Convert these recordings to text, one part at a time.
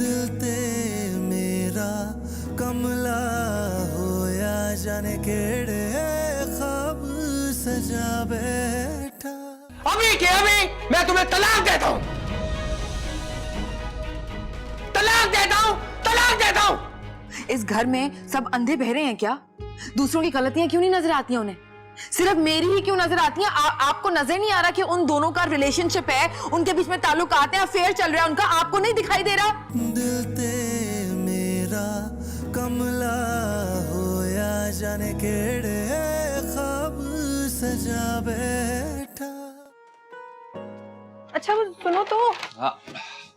दिल ते मेरा कमला होया जाने केड़े ख्वाब सजा बैठा। अभी के अभी मैं तुम्हें तलाक देता हूं, तलाक देता हूं, तलाक देता हूं। इस घर में सब अंधे बहरे हैं क्या? दूसरों की गलतियां क्यों नहीं नजर आती हैं उन्हें? सिर्फ मेरी ही क्यों नजर आती हैं? आपको नजर नहीं आ रहा कि उन दोनों का रिलेशनशिप है, उनके बीच में ताल्लुकात हैं, अफेयर चल रहा है उनका? आपको नहीं दिखाई दे रहा? दिल ते मेरा कमला होया जाने केड़े ख्वाब सजा बैठा। अच्छा वो सुनो तो।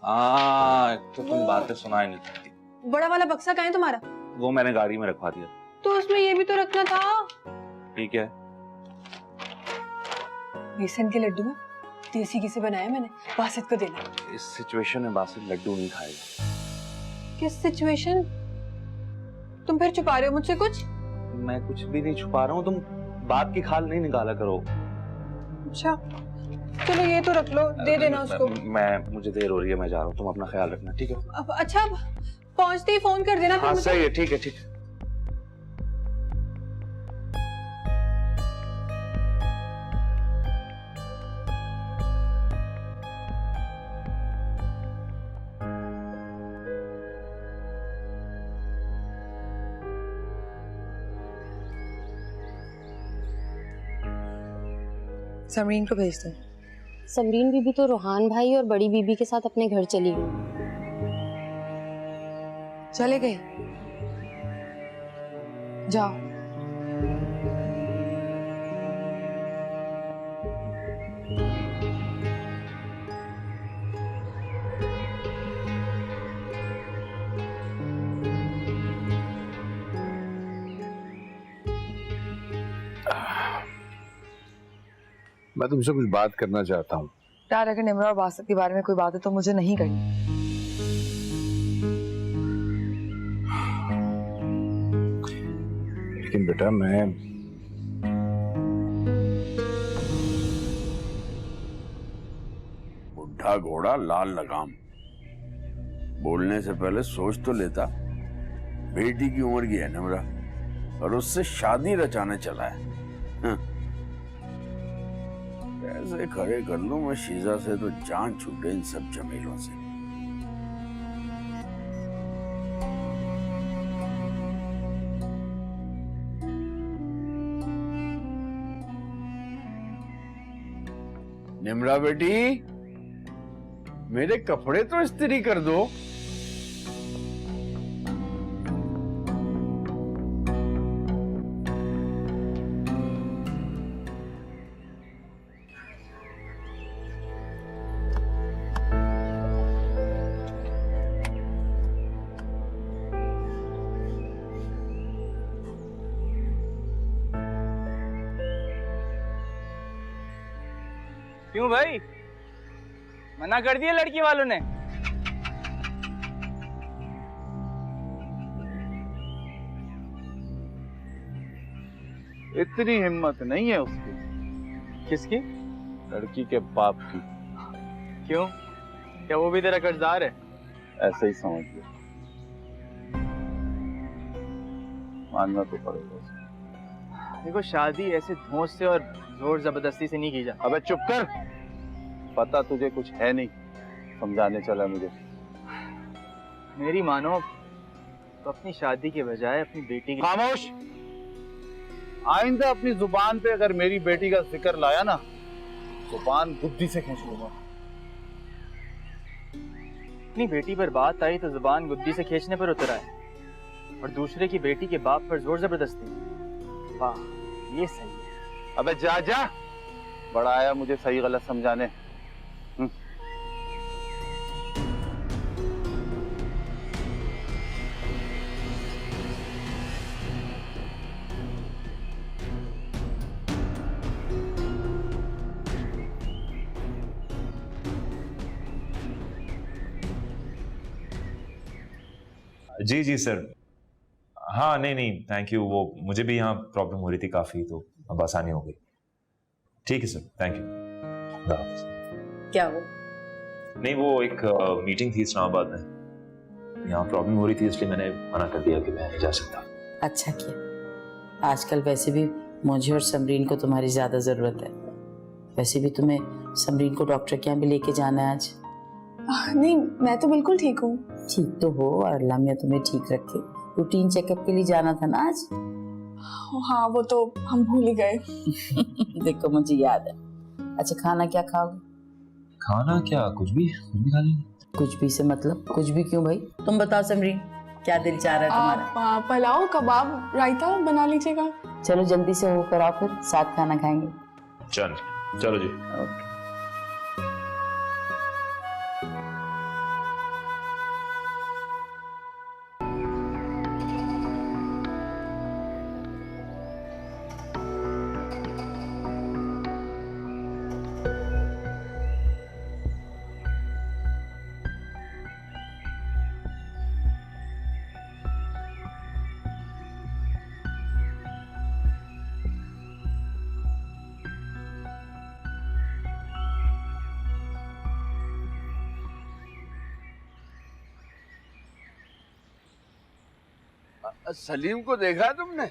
हाँ, तो तुम बातें सुनाई नहीं सकती। बड़ा वाला बक्सा कहाँ है तुम्हारा? वो मैंने गाड़ी में रखवा दिया। तो उसमें ये भी तो रखना था। ठीक है। बेसन के लड्डू हैं, देसी घी से बनाए मैंने, बासित को देना। इस सिचुएशन में बासित लड्डू नहीं खाएगा। किस सिचुएशन? तुम फिर छुपा रहे हो मुझसे कुछ? मैं कुछ भी नहीं छुपा रहा हूँ, तुम बात की खाल नहीं निकाला करो। अच्छा चलो ये तो रख लो, दे देना उसको। मुझे देर हो रही है, मैं जा रहा हूँ, तुम अपना ख्याल रखना, ठीक है? अच्छा अब पहुंचते ही फोन कर देना। हाँ सही है, ठीक है ठीक है। समरीन को भेज दो। समरीन बीबी तो रोहान भाई और बड़ी बीबी के साथ अपने घर चली गई। चले गए? जाओ। मैं तुमसे कुछ बात करना चाहता हूँ। यार अगर निम्रा और बासित के बारे में कोई बात है तो मुझे नहीं करनी। लेकिन बेटा मैं बुढ़ा घोड़ा लाल लगाम, बोलने से पहले सोच तो लेता। बेटी की उम्र की है निम्रा और उससे शादी रचाने चला है। ऐसे खड़े कर लूं मैं शीजा से तो जान छूटे इन सब जमीलों से। निम्रा बेटी, मेरे कपड़े तो इस्त्री कर दो। क्यों भाई, मना कर दिया लड़की वालों ने? इतनी हिम्मत नहीं है उसकी। किसकी? लड़की के बाप की। क्यों, क्या वो भी तेरा कर्जदार है? ऐसे ही समझ लो, मानना तो पड़ेगा उसे। देखो शादी ऐसे धौंस से और जोर जबरदस्ती से नहीं की जाती। अबे चुप कर, पता तुझे कुछ है नहीं, समझाने चला मुझे। मेरी मानो तो अपनी शादी के बजाय अपनी बेटी की। खामोश। आइंदा अपनी जुबान पे अगर मेरी बेटी का जिक्र लाया ना, जुबान बुद्धि से खींच लूंगा। अपनी बेटी पर बात आई तो जुबान गुद्दी से खींचने पर उतर आए, और दूसरे की बेटी के बाप पर जोर जबरदस्ती। वाह, ये सही है। अबे जा जा, बड़ा आया मुझे सही गलत समझाने। जी जी सर, हाँ नहीं नहीं थैंक यू, वो मुझे भी यहाँ प्रॉब्लम हो रही थी काफ़ी, तो अब आसानी हो गई। ठीक है सर, थैंक यू। क्या वो? नहीं वो एक मीटिंग थी इस्लामाबाद में, यहाँ प्रॉब्लम हो रही थी, इसलिए मैंने मना कर दिया कि मैं नहीं जा सकता। अच्छा किया। आजकल वैसे भी मुझे और समरीन को तुम्हारी ज्यादा जरूरत है। वैसे भी तुम्हें समरीन को डॉक्टर के यहाँ भी लेके जाना है आज। नहीं, मैं तो बिल्कुल ठीक हूँ। ठीक तो हो और अल्लाह मियां तुम्हें ठीक रखे। रूटीन चेकअप के लिए जाना था ना आज। हाँ, वो तो हम भूल ही गए। देखो मुझे याद है। अच्छा खाना क्या खाओगे? खाना क्या, कुछ भी खा लेंगे। कुछ भी से मतलब कुछ भी क्यों भाई? तुम बताओ समरीन, क्या दिल चाह रहा है तुम्हारा? आप पुलाव, कबाब, रायता बना लीजिएगा। चलो जल्दी से होकर आओ, फिर साथ खाना खाएंगे। चलो जी। ओके। सलीम को देखा है तुमने?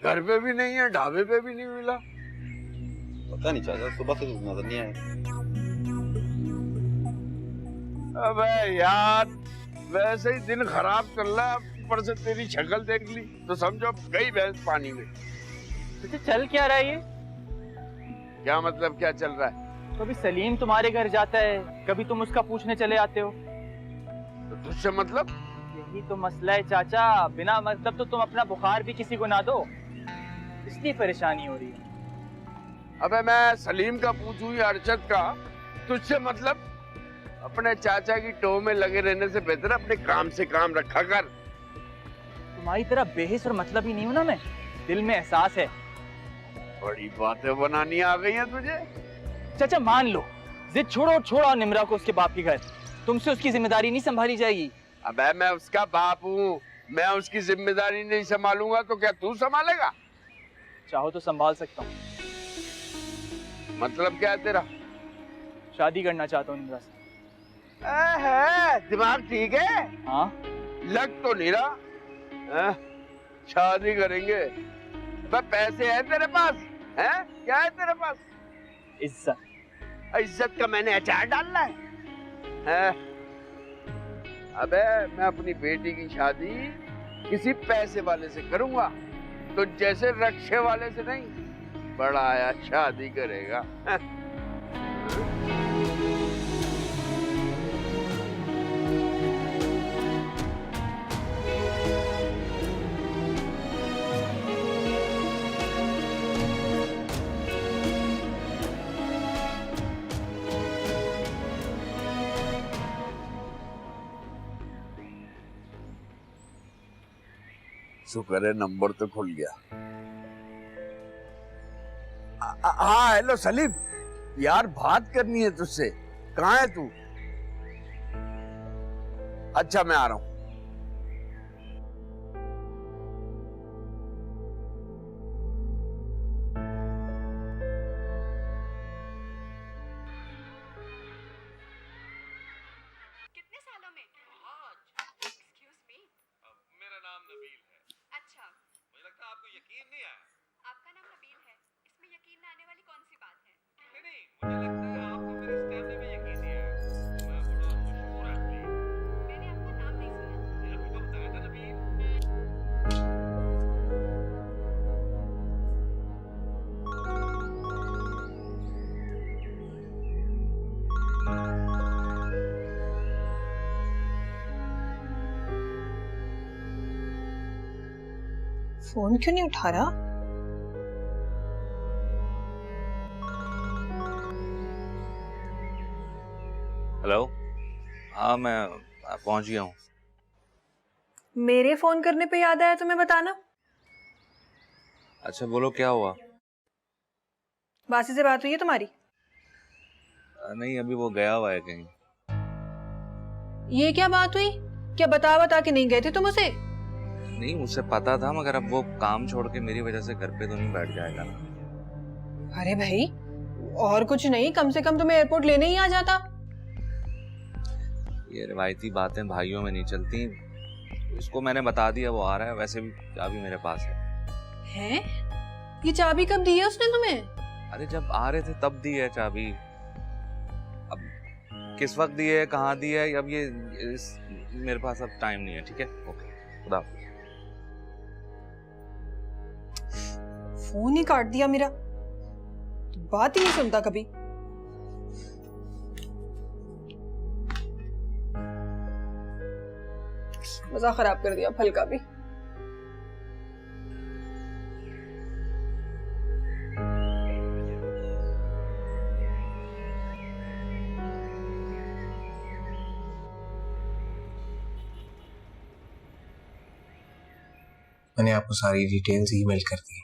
घर पे भी नहीं है, ढाबे पे भी नहीं मिला। पता नहीं चाचा, सुबह से नजर नहीं आया। अबे यार, वैसे ही दिन खराब चल रहा है, ऊपर से तेरी शक्ल देख ली तो समझो गई भैंस पानी में। तो चल क्या रहा है ये? क्या मतलब क्या चल रहा है? कभी सलीम तुम्हारे घर जाता है, कभी तुम उसका पूछने चले आते हो। तो तुझसे मतलब? यही तो मसला है चाचा, बिना मतलब तो तुम अपना बुखार भी किसी को ना दो, इसलिए परेशानी हो रही है। अबे मैं सलीम का पूछूं या अरशद का, तुझसे मतलब? अपने चाचा की टो में लगे रहने से बेहतर अपने काम से काम रखा कर। तुम्हारी तरह बेहिस और मतलब ही नहीं हूं ना मैं, दिल में एहसास है। बड़ी बातें बनानी आ गई हैं तुझे। चाचा मान लो, जिद छोड़ो, छोड़ो निम्रा को उसके बाप के घर, तुमसे उसकी जिम्मेदारी नहीं संभाली जाएगी। अबे मैं उसका बाप हूँ, मैं उसकी जिम्मेदारी नहीं संभालूंगा तो क्या तू संभालेगा? चाहो तो संभाल सकता हूँ। मतलब क्या है तेरा? शादी करना चाहता हूँ निम्रा से। दिमाग ठीक है? हाँ। लग तो नहीं रहा। शादी करेंगे? पैसे हैं तेरे पास? हैं? क्या है तेरे पास? इज्जत। इज्जत का मैंने अचार डालना है? अबे मैं अपनी बेटी की शादी किसी पैसे वाले से करूंगा, तो जैसे रक्षे वाले से नहीं, बड़ा आया शादी करेगा। शुक्र है नंबर तो खुल गया। हाँ हेलो सलीम, यार बात करनी है तुझसे। कहाँ है तू? अच्छा मैं आ रहा हूँ। कितने सालों में? Excuse me? मेरा नाम नबील है। अच्छा, मुझे लगता है आपको यकीन नहीं आया। आपका नाम नबील है, इसमें यकीन न आने वाली कौन सी बात है? नहीं, मुझे लगता है आपको मेरे स्टैमिना में यकीन नहीं आया। मैं बड़ा मशहूर एथलीट। मैंने आपका नाम नहीं सुना। मैंने आपको बताया था नबील। फोन क्यों नहीं उठा रहा? हेलो, हाँ मैं पहुंच गया हूँ। मेरे फोन करने पे याद आया तुम्हें बताना। अच्छा बोलो क्या हुआ? बासी से बात हुई है तुम्हारी? नहीं अभी वो गया हुआ है कहीं। ये क्या बात हुई? क्या बता के नहीं गए थे तुम उसे? नहीं मुझे पता था, मगर अब वो काम छोड़ के मेरी वजह से घर पे तो नहीं बैठ जाएगा ना। अरे भाई, और कुछ नहीं, कम से कम तुम्हें एयरपोर्ट लेने ही आ जाता। ये रिवायती बातें भाइयों में नहीं चलती, इसको मैंने बता दिया, वो आ रहा है। वैसे भी चाबी मेरे पास है। हैं? ये चाबी कब दी है उसने तुम्हें? अरे जब आ रहे थे तब दी है चाबी। अब किस वक्त दी है, कहाँ दी है, अब ये मेरे पास अब टाइम नहीं है। ठीक है, ओके, खुदा हाफिज। फोन ही काट दिया मेरा, बात ही नहीं सुनता कभी। मजा खराब कर दिया फल का भी। मैंने आपको सारी डिटेल्स ईमेल कर दी है।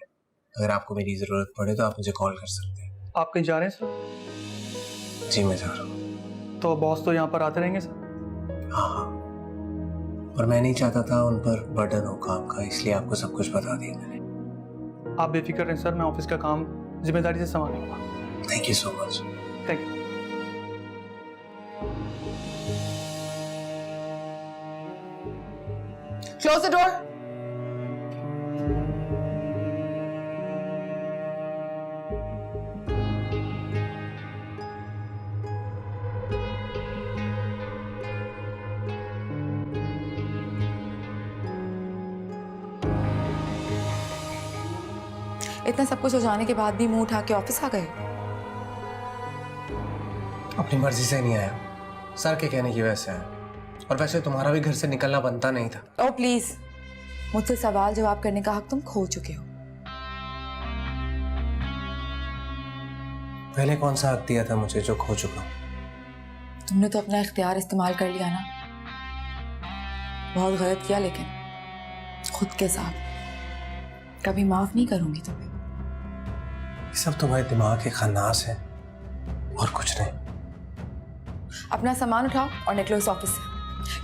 अगर आपको मेरी जरूरत पड़े तो आप मुझे कॉल कर सकते हैं। आप कहीं जा रहे हैं सर? जी मैं जा रहा हूँ। तो बॉस तो यहाँ पर आते रहेंगे सर? हाँ हाँ, और मैं नहीं चाहता था उन पर बर्डन हो काम का, इसलिए आपको सब कुछ बता दिया मैंने। आप बेफिक्र रहें सर, मैं ऑफिस का काम जिम्मेदारी से संभालूंगा। Thank you so much. Thank you. Close the door. इतना सब कुछ हो जाने के बाद भी मुंह उठा के ऑफिस आ गए? अपनी मर्जी से नहीं आया, सर के कहने की वजह से आया। और वैसे तुम्हारा भी घर से निकलना बनता नहीं था। ओह प्लीज, मुझसे सवाल जवाब करने का हक तुम खो चुके हो। पहले कौन सा हक दिया था मुझे जो खो चुका हूं? तुमने तो अपना इख्तियार इस्तेमाल कर लिया ना। बहुत गलत किया, लेकिन खुद के साथ। कभी माफ नहीं करूंगी तुम्हें। ये सब तुम्हारे दिमाग के खन्नास है और कुछ नहीं। अपना सामान उठाओ और निकलो इस ऑफिस से।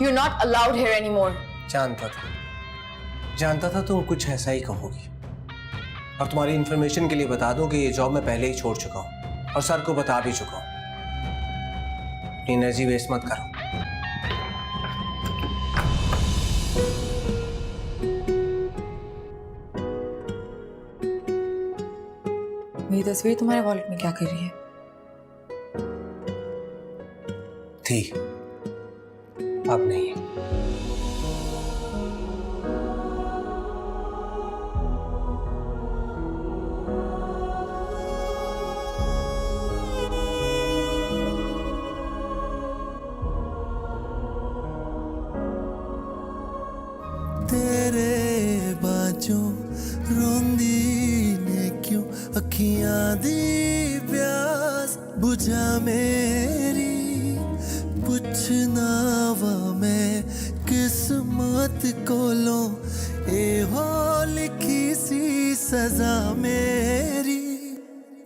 You're not allowed here anymore. जानता था तुम कुछ ऐसा ही कहोगी। और तुम्हारी इंफॉर्मेशन के लिए बता दूं कि ये जॉब मैं पहले ही छोड़ चुका हूं और सर को बता भी चुका हूं। अपनी एनर्जी वेस्ट मत करो। मेरी तस्वीर तुम्हारे वॉलेट में क्या कर रही है? थी, अब नहीं है। तेरे बाजों रोंदी ने क्यों अखियां दी प्यास बुझा मेरी, पुछना वा मैं किस्मत कोलों ए हो लिखी सी सजा मेरी।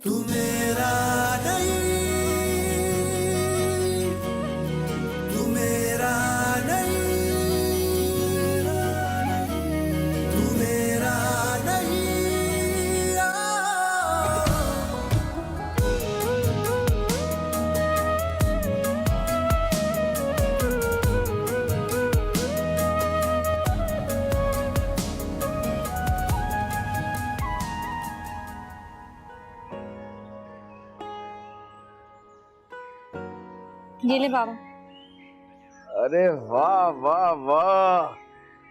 तू मेरा नहीं, तू मेरा नहीं, तू मेरा नहीं। ये ले बाबा। अरे वाह वाह वाह,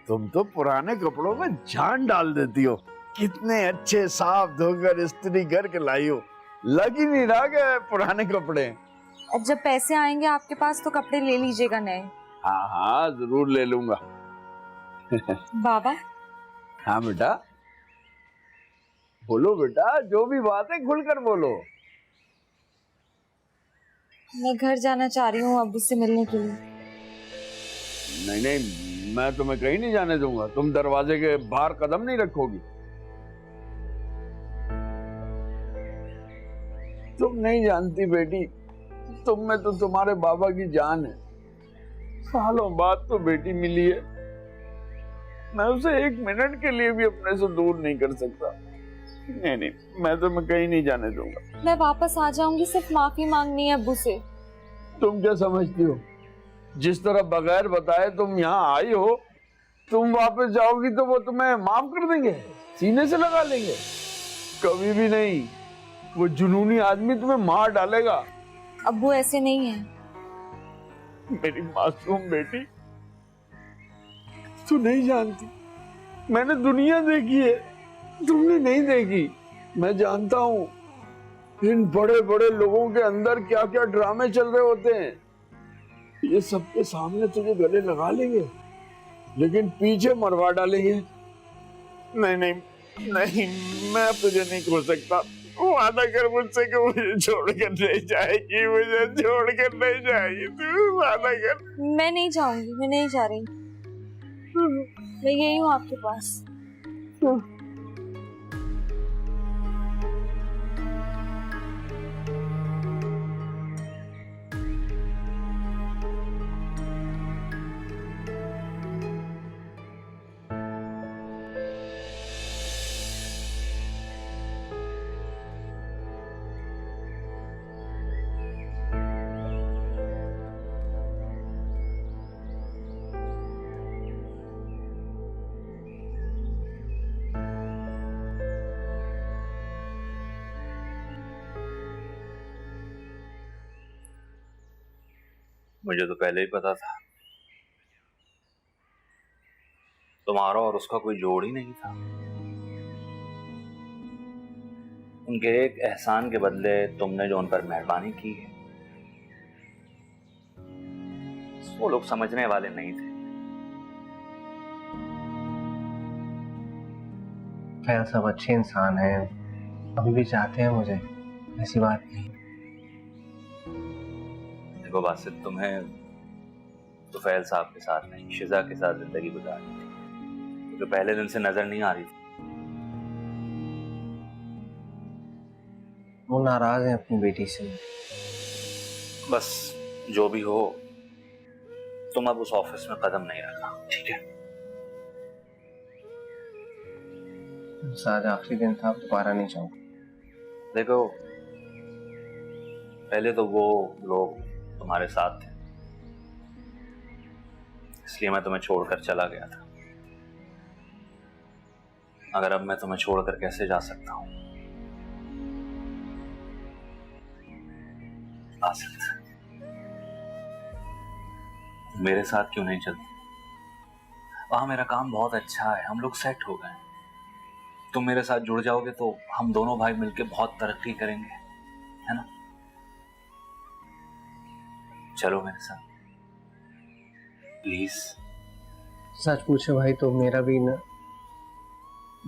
तुम तो पुराने कपड़ों में जान डाल देती हो। कितने अच्छे साफ धोकर इस्त्री करके लाई हो, लग ही नहीं रहा कि पुराने कपड़े। अब जब पैसे आएंगे आपके पास तो कपड़े ले लीजिएगा नए। हाँ हाँ जरूर ले लूंगा। बाबा। हाँ बेटा, बोलो बेटा, जो भी बात है खुलकर बोलो। मैं घर जाना चाह रही हूँ अब्बू से मिलने के लिए। नहीं नहीं, मैं तुम्हें कहीं नहीं जाने दूंगा। तुम दरवाजे के बाहर कदम नहीं रखोगी। तुम नहीं जानती बेटी, तुम में तो तुम्हारे बाबा की जान है। सालों बाद तो बेटी मिली है, मैं उसे एक मिनट के लिए भी अपने से दूर नहीं कर सकता। नहीं नहीं, मैं तुम्हें कहीं नहीं जाने दूंगा। मैं वापस आ जाऊंगी, सिर्फ माफी मांगनी है अब्बू से। तुम क्या समझती हो, जिस तरह बगैर बताए तुम यहाँ आई हो, तुम वापस जाओगी तो वो तुम्हें माफ कर देंगे, सीने से लगा लेंगे? कभी भी नहीं। वो जुनूनी आदमी तुम्हें मार डालेगा। अब वो ऐसे नहीं है। मेरी मासूम बेटी, तू नहीं जानती, मैंने दुनिया देखी है, तुमने नहीं देखी। मैं जानता हूँ इन बड़े बड़े लोगों के अंदर क्या क्या ड्रामे चल रहे होते हैं। ये सबके सामने तुझे गले लगा लेंगे, लेकिन पीछे मरवा डालेंगे। नहीं नहीं नहीं, मैं तुझे नहीं खोल सकता। वादा कर मुझसे कि मुझे छोड़कर नहीं जाएगी, मुझे छोड़कर नहीं जाएगी। तू वादा कर। मैं नहीं जाऊंगी, मैं नहीं जा रही। मैं यही हूँ आपके पास। मुझे तो पहले ही पता था तुम्हारा और उसका कोई जोड़ ही नहीं था। उनके एक एहसान के बदले तुमने जो उन पर मेहरबानी की है, वो लोग समझने वाले नहीं थे। फैल सब अच्छे इंसान हैं, अभी भी चाहते हैं मुझे, ऐसी बात नहीं। देखो बासित, तुम्हें तुफैल साहब के साथ नहीं, शिजा के साथ जिंदगी गुजारनी थी, जो पहले दिन से नजर नहीं आ रही थी। वो नाराज हैं अपनी बेटी से। बस जो भी हो, तुम अब उस ऑफिस में कदम नहीं रखना, ठीक है? आज आखिरी दिन था, दोबारा नहीं चाहूंगा। देखो, पहले तो वो लोग तुम्हारे साथ थे, इसलिए मैं तुम्हें छोड़कर चला गया था। अगर अब मैं तुम्हें छोड़कर कैसे जा सकता हूं? आ सकता, मेरे साथ क्यों नहीं चलती? वहां मेरा काम बहुत अच्छा है, हम लोग सेट हो गए। तुम मेरे साथ जुड़ जाओगे तो हम दोनों भाई मिलकर बहुत तरक्की करेंगे, है ना? चलो मेरे साथ प्लीज। सच पूछो भाई तो मेरा भी ना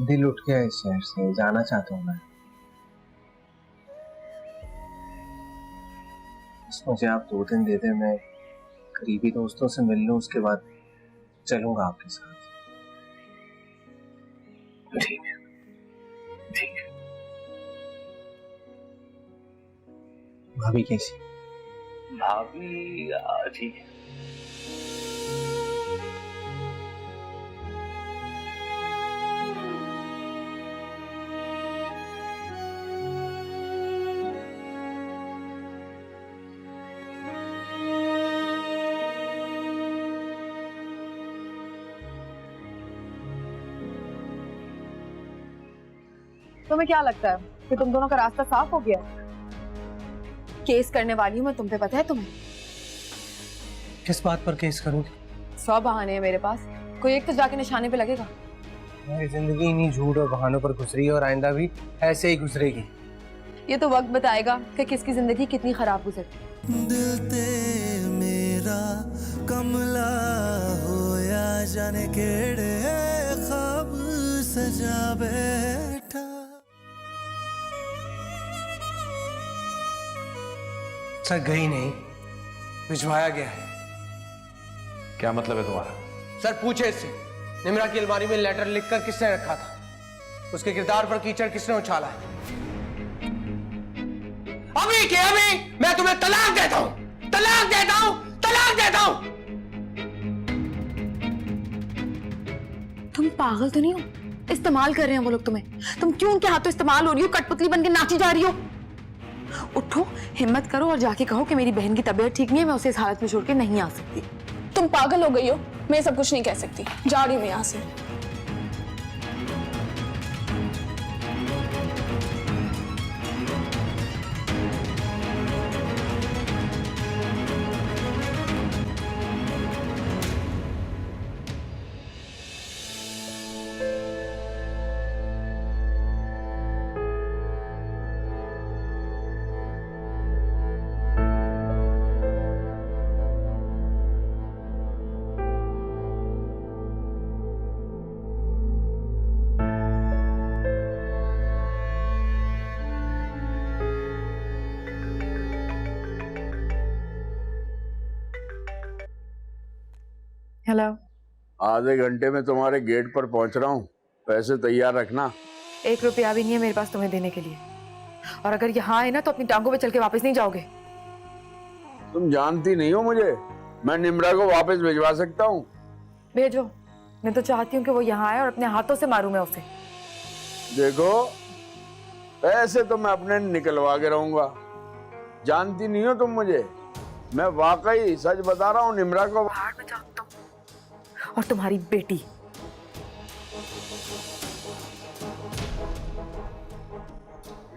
दिल उठ गया इस शहर से, जाना चाहता हूँ मैं। बस मुझे आप 2 दिन दे दे, मैं करीबी दोस्तों से मिल लूँ, उसके बाद चलूंगा आपके साथ। ठीक है, ठीक है। भाभी कैसी? भाभी ठीक है। तुम्हें क्या लगता है कि तुम दोनों का रास्ता साफ हो गया? केस करने वाली हूँ मैं तुम पे, पता है तुम्हें? किस बात पर केस करूंगी? 100 बहाने हैं मेरे पास, कोई एक तो जाके निशाने पे लगेगा। मेरी जिंदगी इन्हीं झूठ और बहानों पर गुजरी है और आइंदा भी ऐसे ही गुजरेगी। ये तो वक्त बताएगा कि किसकी जिंदगी कितनी खराब गुजरती। दिल ते मेरा कमला होया, जाने केड़े ख्वाब सजा बैठा। सर गई नहीं, भिजवाया गया है। क्या मतलब है तुम्हारा? सर पूछे इससे, निम्रा की अलमारी में लेटर लिखकर किसने रखा था? उसके किरदार पर कीचड़ किसने उछाला है? अभी के अभी मैं तुम्हें तलाक देता हूं, तलाक देता हूं, तलाक देता हूं। तुम पागल तो नहीं हो? इस्तेमाल कर रहे हैं वो लोग तुम्हें। तुम क्यों उनके हाथों इस्तेमाल हो रही हो? कठपुतली बन के नाची जा रही हो। उठो, हिम्मत करो और जाके कहो कि मेरी बहन की तबीयत ठीक नहीं है, मैं उसे इस हालत में छोड़ के नहीं आ सकती। तुम पागल हो गई हो। मैं सब कुछ नहीं कह सकती, जा रही हूँ यहाँ से। हेलो। आधे घंटे में तुम्हारे गेट पर पहुंच रहा हूँ, पैसे तैयार रखना। 1 रुपया भी नहीं है मेरे पास तुम्हें देने के लिए, और अगर यहाँ आए ना तो अपनी टांगों पे चल के वापस नहीं जाओगे। तुम जानती नहीं हो मुझे, मैं निम्रा को वापस भिजवा सकता हूँ। भेजो, मैं तो चाहती हूँ कि वो यहाँ आए और अपने हाथों से मारूं मैं उसे। देखो, पैसे तो मैं अपने निकलवा के रहूंगा, जानती नहीं हो तुम मुझे, मैं वाकई सच बता रहा हूँ। निम्रा को बाहर में जाओ तुम और तुम्हारी बेटी।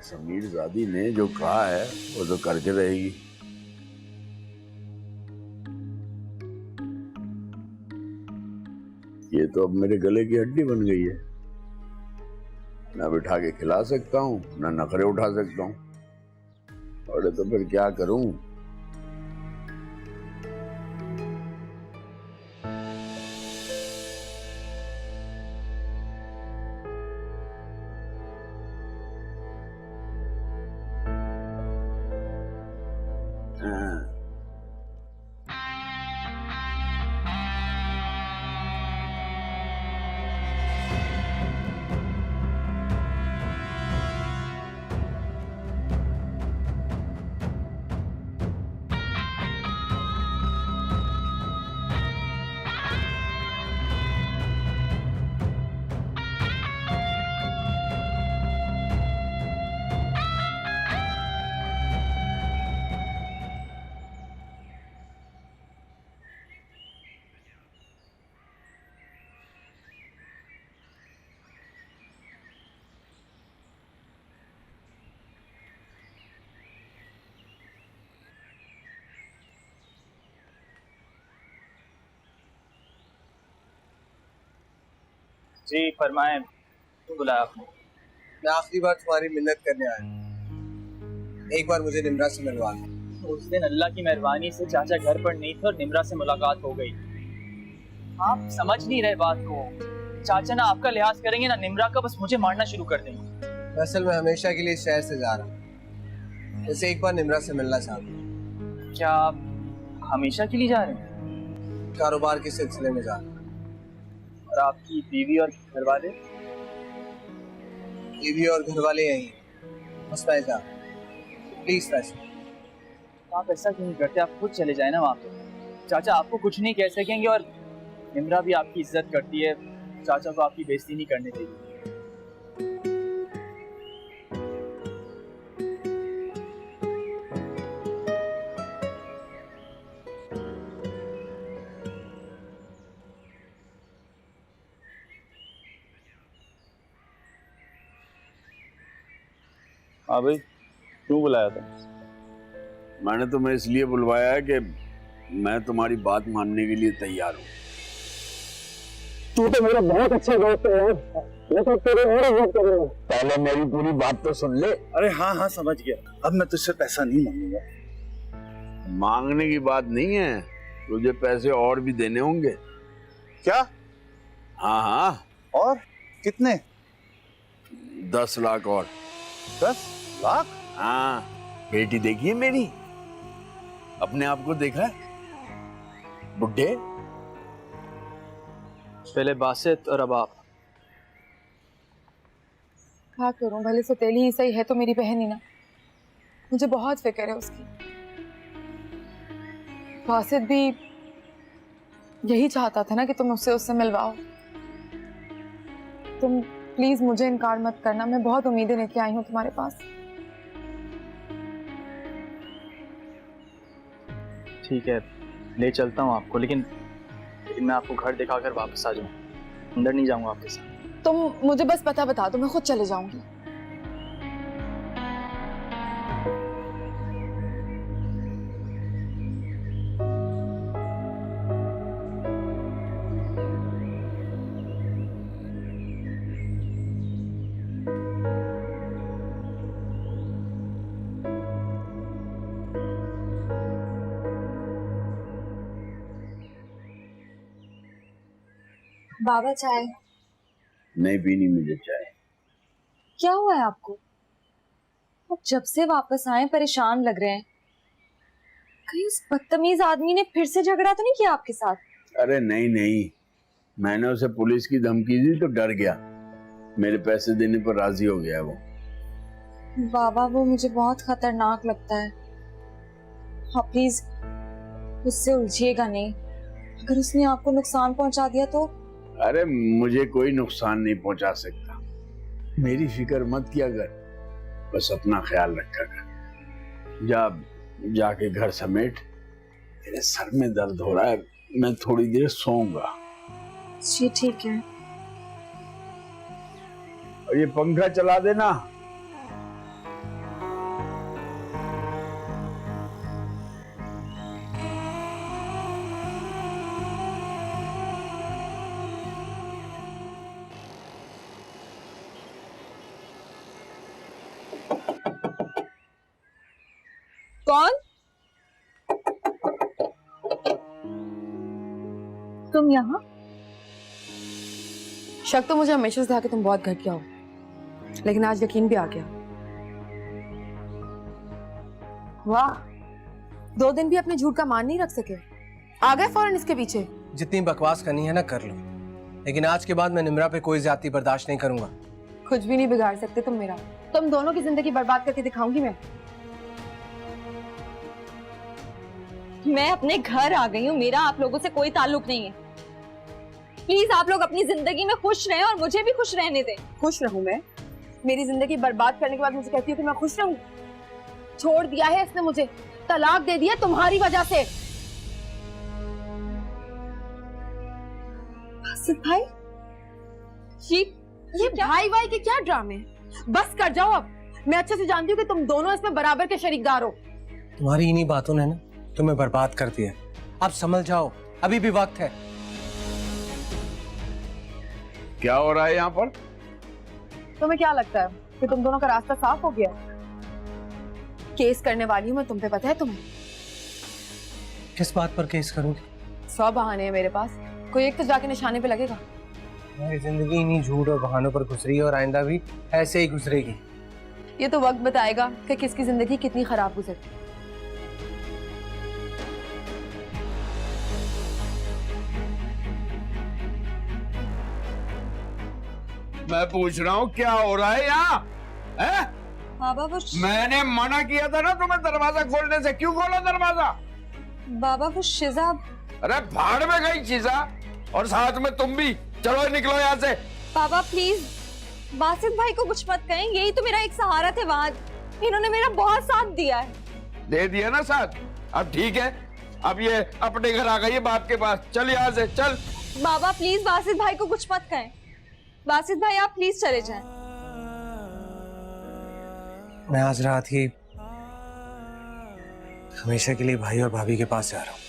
समीर ज़ादी ने जो कहा है वो तो करके रहेगी। ये तो अब मेरे गले की हड्डी बन गई है, ना बिठा के खिला सकता हूँ ना नखरे उठा सकता हूँ, और तो फिर क्या करूं। जी फरमाएं, क्यों बुलाया आपने? मैं आखिरी बार तुम्हारी मिन्नत करने आया, एक बार मुझे निम्रा से मिलवा दो। उस दिन अल्लाह की मेहरबानी से चाचा घर पर नहीं थे और निम्रा से मुलाकात हो गई। आप समझ नहीं रहे बात को। चाचा ना आपका लिहाज करेंगे ना निम्रा का, बस मुझे मारना शुरू कर देंगे। असल में हमेशा के लिए शहर से जा रहा हूँ, जैसे एक बार निम्रा से मिलना चाहता हूँ। क्या आप हमेशा के लिए जा रहे हैं? कारोबार के सिलसिले में जा रहा हूँ। और आपकी बीवी और घर वाले? बीवी और घर वाले यहीं, बस मैं जा। प्लीज फैसला। आप ऐसा क्यों नहीं करते, आप खुद चले जाए ना वहाँ पे। चाचा आपको कुछ नहीं कह सकेंगे और निम्रा भी आपकी इज्जत करती है, चाचा को आपकी बेइज्जती नहीं करने देगी। हाँ भाई, क्यों बुलाया था? मैंने तुम्हें इसलिए बुलवाया है कि मैं तुम्हारी बात मानने के लिए तैयार हूँ। तू तो मेरा बहुत अच्छा दोस्त है यार, मैं तो तेरे और इज्जत करूंगा। पहले मेरी पूरी बात तो सुन ले। अरे हाँ हाँ समझ गया, अब मैं तुझसे पैसा नहीं मांगूंगा। मांगने की बात नहीं है, तुझे पैसे और भी देने होंगे। क्या? हाँ हाँ। और कितने? 10 लाख और। 10 लाख? हाँ, बेटी देखिए मेरी, अपने आप को देखा है बुड्ढे। पहले बासित और अब आप। क्या करूं, भले सौतेली ही सही है तो मेरी बहन ही ना, मुझे बहुत फिक्र है उसकी। बासित भी यही चाहता था ना कि तुम उससे मिलवाओ। तुम प्लीज मुझे इनकार मत करना, मैं बहुत उम्मीदें लेके आई हूँ तुम्हारे पास। ठीक है, ले चलता हूँ आपको, लेकिन लेकिन मैं आपको घर दिखाकर वापस आ जाऊँ, अंदर नहीं जाऊँगा आपके साथ। तुम मुझे बस पता बता दो, मैं खुद चले जाऊंगी। बाबा चाय। नहीं पीनी मुझे चाय। क्या हुआ है आपको? आप जब से वापस आए परेशान लग रहे हैं। कहीं उस बदतमीज आदमी ने फिर से झगड़ा तो नहीं किया आपके साथ? अरे नहीं नहीं, मैंने उसे पुलिस की धमकी दी तो डर गया, मेरे पैसे देने पर राजी हो गया वो। बाबा वो मुझे बहुत खतरनाक लगता है। हाँ प्लीज उससे उलझिएगा नहीं। अगर उसने आपको नुकसान पहुंचा दिया तो? अरे मुझे कोई नुकसान नहीं पहुंचा सकता, मेरी फिक्र मत किया कर, बस अपना ख्याल रखा कर। जाके घर समेट, मेरे सर में दर्द हो रहा है, मैं थोड़ी देर सोऊंगा। जी ठीक है। और ये पंखा चला देना। कौन? तुम यहाँ? शक तो मुझे हमेशा से था कि तुम बहुत घटिया हो, लेकिन आज यकीन भी आ गया। वाह, 2 दिन भी अपने झूठ का मान नहीं रख सके, आ गए फौरन इसके पीछे। जितनी बकवास करनी है ना कर लो, लेकिन आज के बाद मैं निम्रा पे कोई ज्यादती बर्दाश्त नहीं करूंगा। कुछ भी नहीं बिगाड़ सकते तुम मेरा, तुम दोनों की जिंदगी बर्बाद करके दिखाऊंगी मैं। मैं अपने घर आ गई हूँ, मेरा आप लोगों से कोई ताल्लुक नहीं है। प्लीज आप लोग अपनी जिंदगी में खुश रहें और मुझे भी खुश रहने दें। खुश रहूं मैं? मेरी जिंदगी बर्बाद करने के बाद मुझे कहती हो कि मैं खुश रहूं? छोड़ दिया है इसने मुझे, तलाक दे दिया तुम्हारी वजह से। बासित भाई, ये भाई भाई के क्या ड्रामे? बस कर जाओ अब, मैं अच्छे से जानती हूँ कि तुम दोनों इसमें बराबर के शरीकदार हो। तुम्हारी इन्हीं बातों ने ना तुम्हें बर्बाद कर दिया। अब संभल जाओ, अभी भी वक्त है। क्या हो रहा है यहाँ पर? तुम्हें क्या लगता है कि तुम दोनों का रास्ता साफ हो गया? केस करने वाली हूँ मैं तुम पे, पता है तुम्हें? किस बात पर केस करूंगी? 100 बहाने हैं मेरे पास, कोई एक तो जाके निशाने पे लगेगा। मेरी जिंदगी इन्हीं झूठ और बहानों पर गुजरी है और आइंदा भी ऐसे ही गुजरेगी। ये तो वक्त बताएगा कि किसकी जिंदगी कितनी खराब गुजरती। मैं पूछ रहा हूँ क्या हो रहा है यहाँ? बाबा वो मैंने मना किया था ना तुम्हें दरवाजा खोलने से, क्यों खोला दरवाजा? बाबा वो शिजा। अरे भाड़ में गई शिजा, और साथ में तुम भी। चलो निकलो यहाँ से। बाबा प्लीज बासित भाई को कुछ मत कहें, यही तो मेरा एक सहारा थे वहां, इन्होंने मेरा बहुत साथ दिया है। दे दिया ना साथ, अब ठीक है, अब ये अपने घर आ गई है बाप के पास। चल यहाँ से चल। बाबा प्लीज बासित भाई को कुछ मत कहें, बासित भाई आप प्लीज चले जाएं। मैं आज रात ही हमेशा के लिए भाई और भाभी के पास जा रहा हूँ।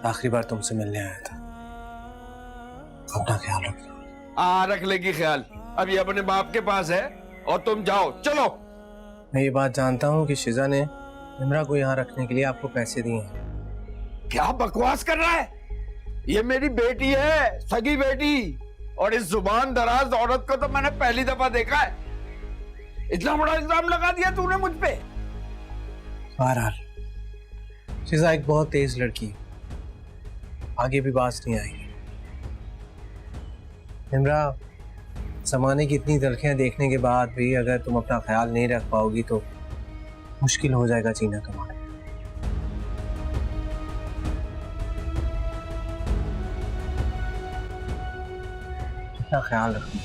आखिरी बार तुमसे मिलने आया था। अपना ख्याल रखना। रख लेगी ख्याल, अब ये अपने बाप के पास है और तुम जाओ। चलो। मैं ये बात जानता हूँ कि शिजा ने निम्रा को यहाँ रखने के लिए आपको पैसे दिए हैं। क्या बकवास कर रहा है? ये मेरी बेटी है, सगी बेटी, और इस जुबान दराज औरत को तो मैंने पहली दफा देखा है। इतना बड़ा इल्जाम लगा दिया तूने मुझ पे। बहरहाल शिजा एक बहुत तेज लड़की है, आगे भी बात नहीं आएगी। निम्रा, जमाने की इतनी तलखियां देखने के बाद भी अगर तुम अपना ख्याल नहीं रख पाओगी तो मुश्किल हो जाएगा जीना तुम्हारा। अपना ख्याल रखना।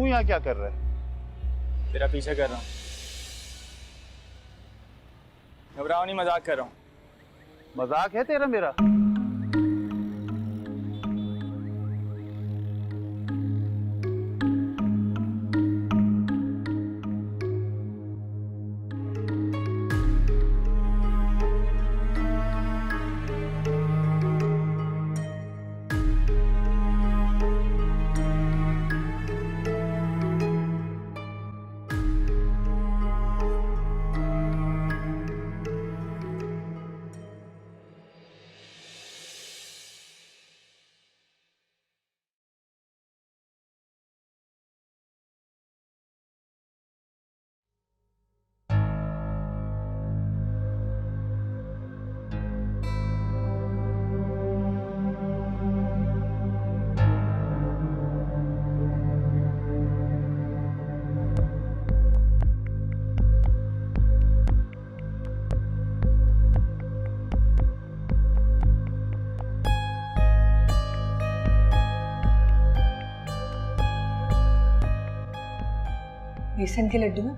तू यहाँ क्या कर रहा है? तेरा पीछा कर रहा हूँ। घबराओ नहीं, मजाक कर रहा हूँ। मजाक है तेरा मेरा? बेसन के लड्डू ना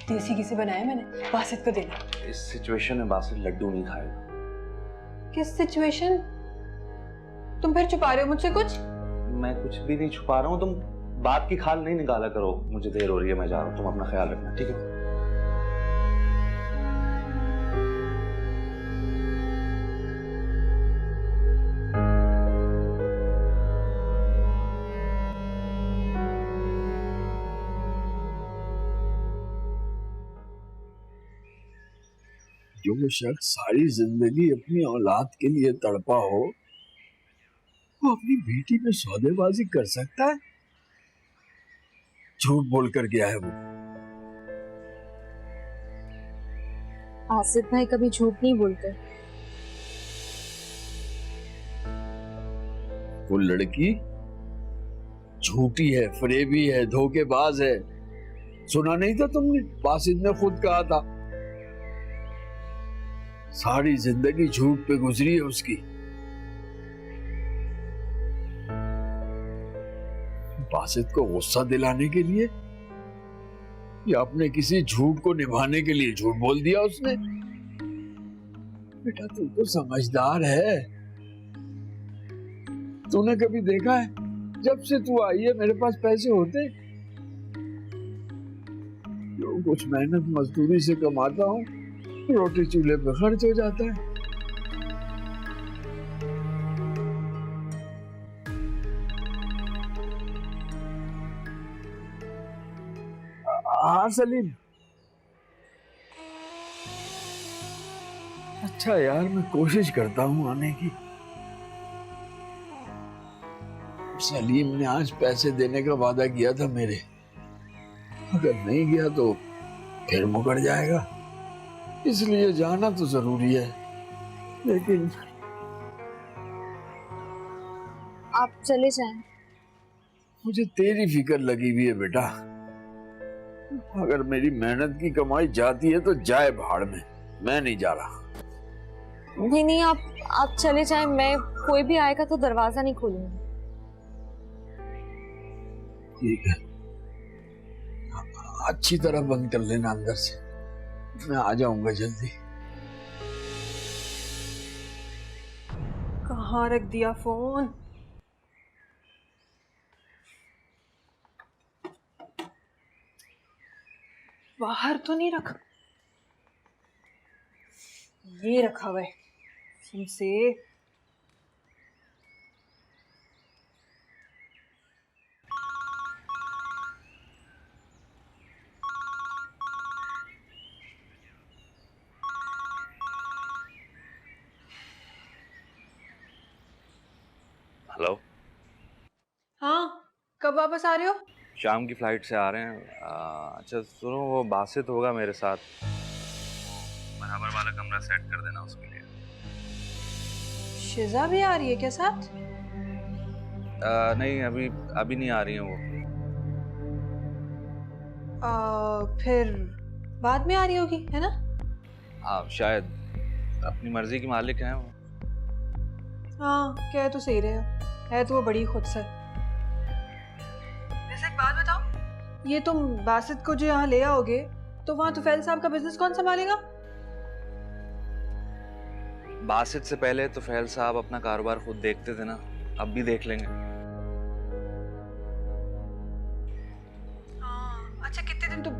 देसी घी से बनाए मैंने, बासित को देना। इस सिचुएशन में बासित लड्डू नहीं खाएगा। किस सिचुएशन? तुम फिर छुपा रहे हो मुझसे कुछ? मैं कुछ भी नहीं छुपा रहा हूँ, तुम बात की खाल नहीं निकाला करो। मुझे देर हो रही है, मैं जा रहा हूँ, तुम अपना ख्याल रखना, ठीक है? जो शख्स सारी जिंदगी अपनी औलाद के लिए तड़पा हो, वो अपनी बेटी पे सौदेबाजी कर सकता है? झूठ बोल कर गया है वो। आसिफ भाई कभी झूठ नहीं बोलते। वो लड़की झूठी है, फरेबी है, धोखेबाज है। सुना नहीं था तुमने? बासित ने खुद कहा था सारी जिंदगी झूठ पे गुजरी है उसकी। बासित को गुस्सा दिलाने के लिए या अपने किसी झूठ को निभाने के लिए झूठ बोल दिया उसने? बेटा तू तो समझदार है। तूने कभी देखा है जब से तू आई है मेरे पास पैसे होते? जो कुछ मेहनत मजदूरी से कमाता हूँ रोटी चूल्हे पे खर्च हो जाता है। हाँ सलीम। अच्छा यार, मैं कोशिश करता हूँ आने की। सलीम ने आज पैसे देने का वादा किया था मेरे, अगर नहीं गया तो फिर मुकर जाएगा, इसलिए जाना तो जरूरी है। लेकिन आप चले जाएं। मुझे तेरी फिक्र लगी हुई है बेटा। अगर मेरी मेहनत की कमाई जाती है तो जाए भाड़ में, मैं नहीं जा रहा। नहीं नहीं, आप चले जाएं। मैं कोई भी आएगा तो दरवाजा नहीं खोलूंगी। ठीक है, अच्छी तरह बंद कर लेना अंदर से, मैं आ जाऊंगा जल्दी। कहाँ रख दिया फोन? बाहर तो नहीं रखा? ये रखा हुआ है तुमसे। हेलो। हाँ, कब वापस आ रहे हो? शाम की फ्लाइट से आ रहे हैं। अच्छा सुनो, वो बासित होगा मेरे साथ, बराबर वाला कमरा सेट कर देना उसके लिए। शिजा भी आ रही है क्या साथ? नहीं, अभी नहीं आ रही है वो। फिर बाद में आ रही होगी, है ना? हाँ शायद, अपनी मर्जी की मालिक हैं वो। हाँ, कह तो सही रहे हो, है तो वो बड़ी खुद से। वैसे एक बात बताओ, ये तुम बासित को जो यहाँ ले आओगे तो वहाँ तुफैल साहब का बिजनेस कौन संभालेगा? बासित से पहले तो फैल साहब अपना कारोबार खुद देखते थे ना, अब भी देख लेंगे। अच्छा कितने दिन तो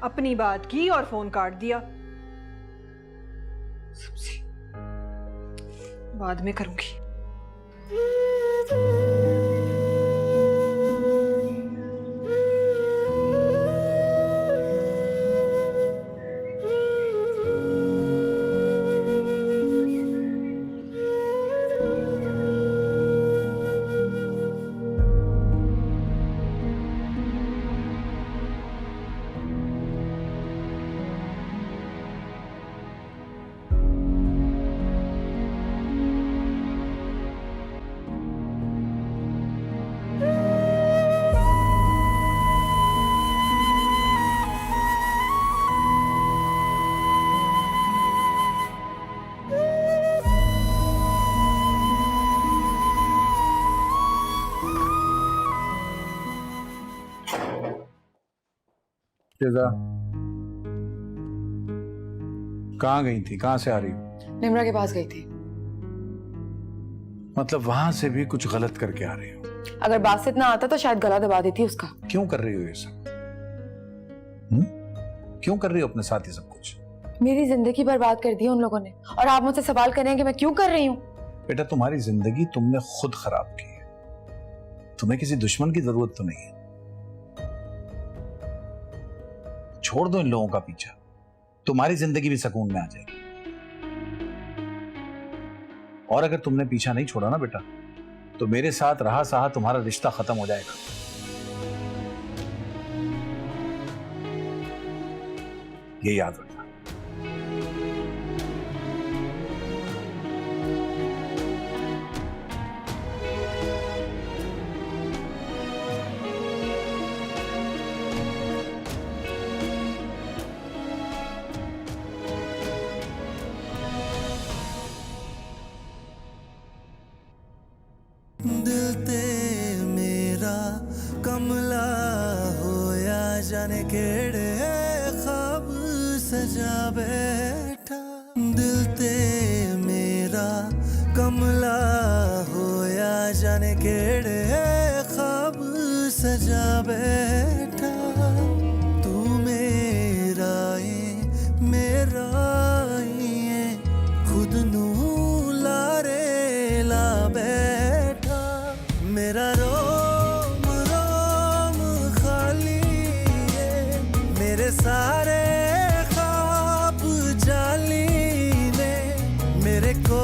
अपनी बात की और फोन काट दिया। सबसे बाद में करूंगी। कहाँ गई थी? कहाँ से आ रही हो? निम्रा के पास गई थी। मतलब वहां से भी कुछ गलत करके आ रही हो? अगर बासित ना आता तो शायद गला दबा देती उसका। क्यों कर रही हो ये सब? क्यों कर रही हो अपने साथ ये सब कुछ? मेरी जिंदगी बर्बाद कर दी है उन लोगों ने, और आप मुझसे सवाल करें कि मैं क्यों कर रही हूँ? बेटा तुम्हारी जिंदगी तुमने खुद खराब की है, तुम्हें किसी दुश्मन की जरूरत तो नहीं है। छोड़ दो इन लोगों का पीछा, तुम्हारी जिंदगी भी सुकून में आ जाएगी। और अगर तुमने पीछा नहीं छोड़ा ना बेटा, तो मेरे साथ रहा सहा तुम्हारा रिश्ता खत्म हो जाएगा। ये याद रखना। दिल ते मेरा कमला होया जाने केड़े ख्वाब सजा बैठा। दिल ते मेरा कमला होया जाने केड़े ख्वाब सजा बैठा। तू मेरा ही है, खुद नू लारे ला बैठा। मेरा रोम रोम खाली है, मेरे सारे ख्वाब जाली ने मेरे को